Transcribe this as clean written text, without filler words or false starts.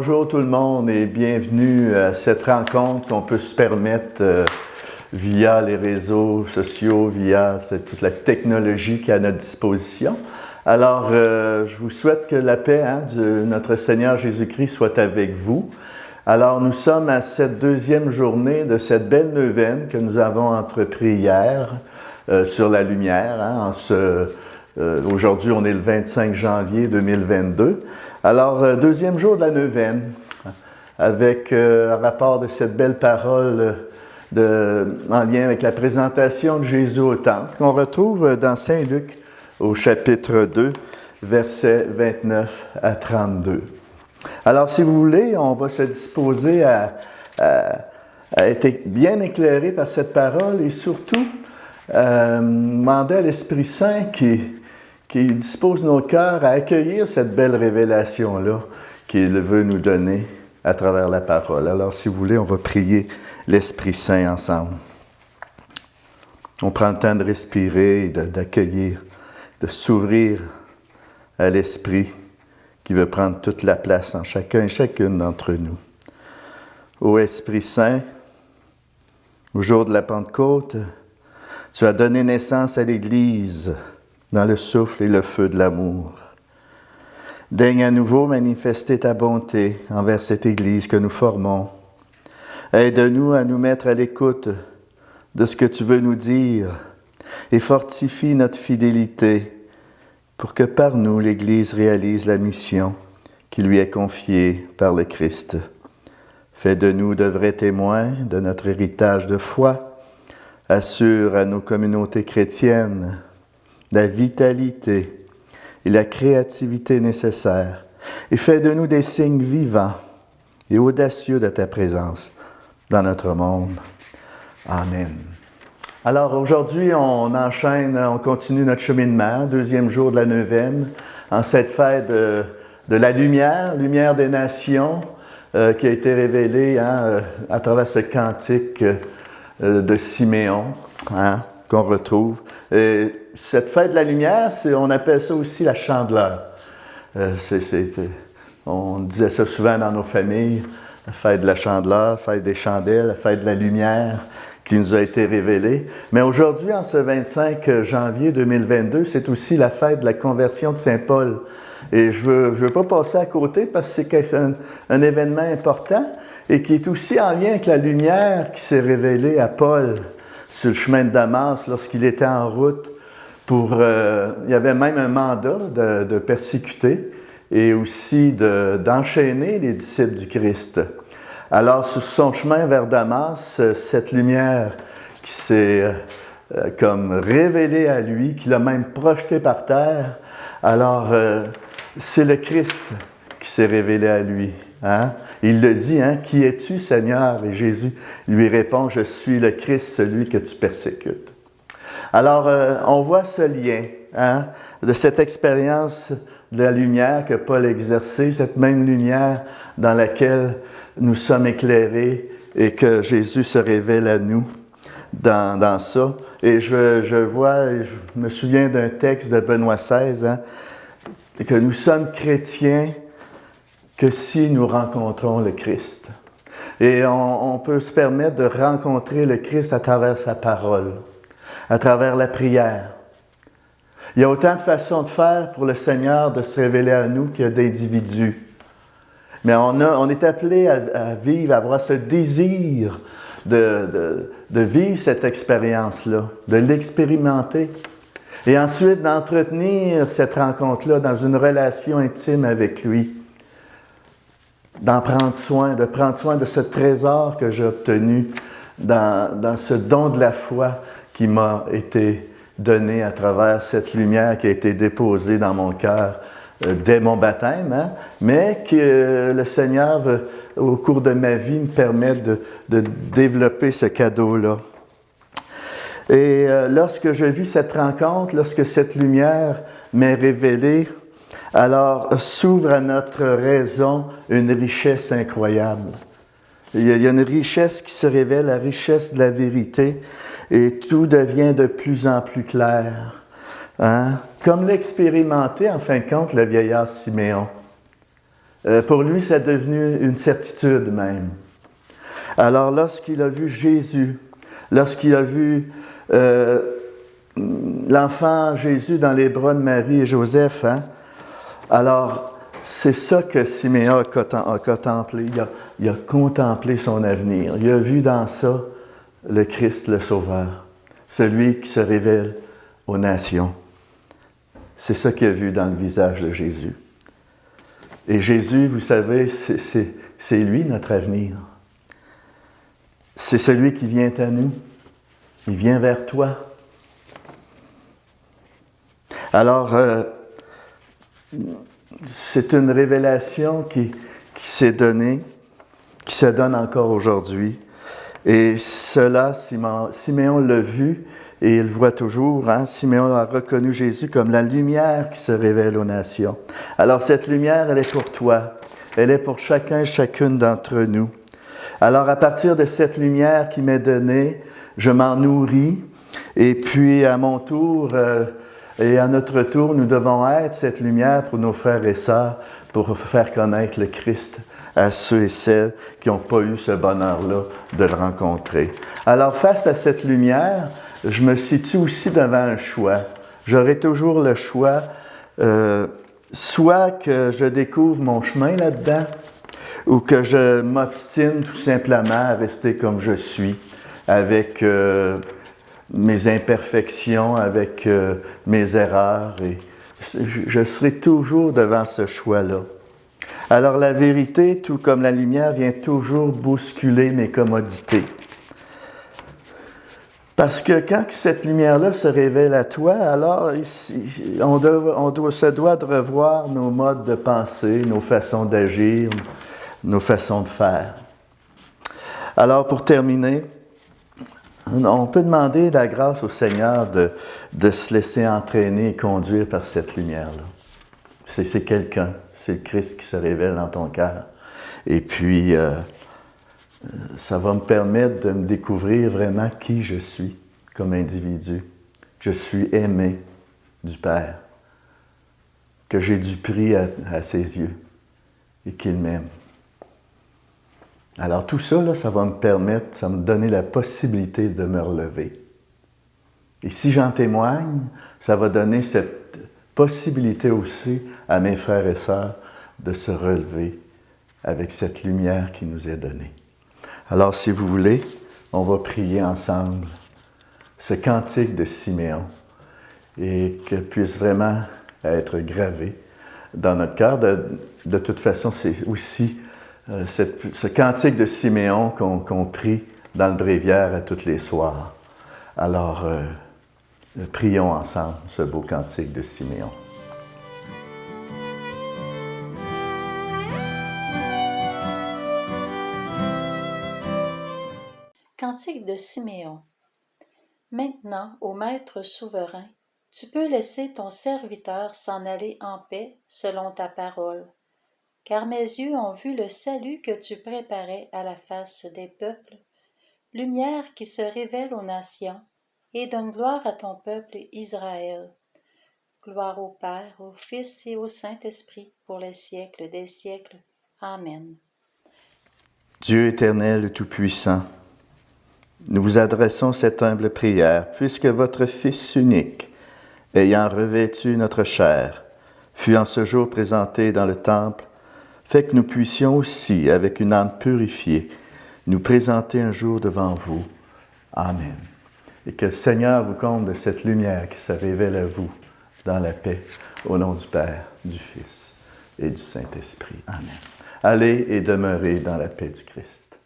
bonjour tout le monde et bienvenue à cette rencontre qu'on peut se permettre via les réseaux sociaux, via toute la technologie qui est à notre disposition. Alors, je vous souhaite que la paix de notre Seigneur Jésus-Christ soit avec vous. Alors, nous sommes à cette deuxième journée de cette belle neuvaine que nous avons entrepris hier sur la lumière. Aujourd'hui, on est le 25 janvier 2022. Alors, deuxième jour de la neuvaine, avec un rapport de cette belle parole en lien avec la présentation de Jésus au temple, qu'on retrouve dans Saint Luc au chapitre 2, versets 29 à 32. Alors, si vous voulez, on va se disposer à être bien éclairé par cette parole et surtout demander à l'Esprit Saint qui dispose nos cœurs à accueillir cette belle révélation-là qu'il veut nous donner à travers la parole. Alors, si vous voulez, on va prier l'Esprit Saint ensemble. On prend le temps de respirer, d'accueillir, de s'ouvrir à l'Esprit qui veut prendre toute la place en chacun et chacune d'entre nous. Ô Esprit Saint, au jour de la Pentecôte, tu as donné naissance à l'Église dans le souffle et le feu de l'amour. Daigne à nouveau manifester ta bonté envers cette Église que nous formons. Aide-nous à nous mettre à l'écoute de ce que tu veux nous dire et fortifie notre fidélité pour que par nous l'Église réalise la mission qui lui est confiée par le Christ. Fais de nous de vrais témoins de notre héritage de foi. Assure à nos communautés chrétiennes la vitalité et la créativité nécessaires et fais de nous des signes vivants et audacieux de ta présence dans notre monde. Amen. Alors aujourd'hui, on continue notre cheminement, deuxième jour de la neuvaine, en cette fête de la lumière des nations, qui a été révélée à travers ce cantique de Siméon, qu'on retrouve. Et cette fête de la lumière, on appelle ça aussi la chandeleur. On disait ça souvent dans nos familles, la fête de la chandeleur, la fête des chandelles, la fête de la lumière qui nous a été révélée. Mais aujourd'hui, en ce 25 janvier 2022, c'est aussi la fête de la conversion de Saint Paul. Et je veux pas passer à côté parce que c'est un événement important et qui est aussi en lien avec la lumière qui s'est révélée à Paul sur le chemin de Damas lorsqu'il était en route il y avait même un mandat de persécuter et aussi d'enchaîner les disciples du Christ. Alors, sur son chemin vers Damas, cette lumière qui s'est comme révélée à lui, qui l'a même projeté par terre, alors c'est le Christ qui s'est révélé à lui. Il le dit, Qui es-tu, Seigneur? Et Jésus lui répond, je suis le Christ, celui que tu persécutes. Alors, on voit ce lien de cette expérience de la lumière que Paul a exercée, cette même lumière dans laquelle nous sommes éclairés et que Jésus se révèle à nous dans ça. Et je me souviens d'un texte de Benoît XVI, que nous sommes chrétiens que si nous rencontrons le Christ. Et on peut se permettre de rencontrer le Christ à travers sa parole, à travers la prière. Il y a autant de façons de faire pour le Seigneur de se révéler à nous qu'il y a d'individus. Mais on est appelé à vivre, à avoir ce désir de vivre cette expérience-là, de l'expérimenter. Et ensuite d'entretenir cette rencontre-là dans une relation intime avec lui. De prendre soin de ce trésor que j'ai obtenu dans ce don de la foi qui m'a été donné à travers cette lumière qui a été déposée dans mon cœur dès mon baptême, mais que le Seigneur veut, au cours de ma vie, me permettre de développer ce cadeau-là. Et lorsque je vis cette rencontre, lorsque cette lumière m'est révélée, alors s'ouvre à notre raison une richesse incroyable. Il y a une richesse qui se révèle, la richesse de la vérité, et tout devient de plus en plus clair. Comme l'expérimentait en fin de compte le vieillard Siméon. Pour lui, c'est devenu une certitude même. Alors, lorsqu'il a vu Jésus, lorsqu'il a vu l'enfant Jésus dans les bras de Marie et Joseph, alors c'est ça que Siméon a contemplé. Il a contemplé son avenir. Il a vu dans ça le Christ, le Sauveur, celui qui se révèle aux nations. C'est ça qu'il a vu dans le visage de Jésus. Et Jésus, vous savez, c'est lui notre avenir. C'est celui qui vient à nous. Il vient vers toi. Alors, c'est une révélation qui s'est donnée, qui se donne encore aujourd'hui. Et cela, Siméon l'a vu et il voit toujours. Siméon a reconnu Jésus comme la lumière qui se révèle aux nations. Alors, cette lumière, elle est pour toi. Elle est pour chacun et chacune d'entre nous. Alors, à partir de cette lumière qui m'est donnée, je m'en nourris. Et puis, à mon tour, et à notre tour, nous devons être cette lumière pour nos frères et sœurs, pour faire connaître le Christ à ceux et celles qui n'ont pas eu ce bonheur-là de le rencontrer. Alors, face à cette lumière, je me situe aussi devant un choix. J'aurai toujours le choix, soit que je découvre mon chemin là-dedans, ou que je m'obstine tout simplement à rester comme je suis, avec mes imperfections, avec mes erreurs. Et je serai toujours devant ce choix-là. Alors la vérité, tout comme la lumière, vient toujours bousculer mes commodités. Parce que quand cette lumière-là se révèle à toi, alors on se doit de revoir nos modes de pensée, nos façons d'agir, nos façons de faire. Alors pour terminer, on peut demander la grâce au Seigneur de se laisser entraîner et conduire par cette lumière-là. C'est quelqu'un, c'est le Christ qui se révèle dans ton cœur. Et puis, ça va me permettre de me découvrir vraiment qui je suis comme individu. Je suis aimé du Père, que j'ai du prix à ses yeux et qu'il m'aime. Alors tout ça, là, ça va me permettre, ça va me donner la possibilité de me relever. Et si j'en témoigne, ça va donner cette possibilité aussi à mes frères et sœurs de se relever avec cette lumière qui nous est donnée. Alors, si vous voulez, on va prier ensemble ce cantique de Siméon et qu'il puisse vraiment être gravé dans notre cœur. De toute façon, c'est aussi ce cantique de Siméon qu'on prie dans le bréviaire à tous les soirs. Alors, prions ensemble ce beau cantique de Siméon. Cantique de Siméon. Maintenant, ô Maître souverain, tu peux laisser ton serviteur s'en aller en paix selon ta parole, car mes yeux ont vu le salut que tu préparais à la face des peuples, lumière qui se révèle aux nations, et donne gloire à ton peuple Israël. Gloire au Père, au Fils et au Saint-Esprit, pour les siècles des siècles. Amen. Dieu éternel tout-puissant, nous vous adressons cette humble prière, puisque votre Fils unique, ayant revêtu notre chair, fut en ce jour présenté dans le temple, fait que nous puissions aussi, avec une âme purifiée, nous présenter un jour devant vous. Amen. Et que le Seigneur vous comble de cette lumière qui se révèle à vous dans la paix, au nom du Père, du Fils et du Saint-Esprit. Amen. Allez et demeurez dans la paix du Christ.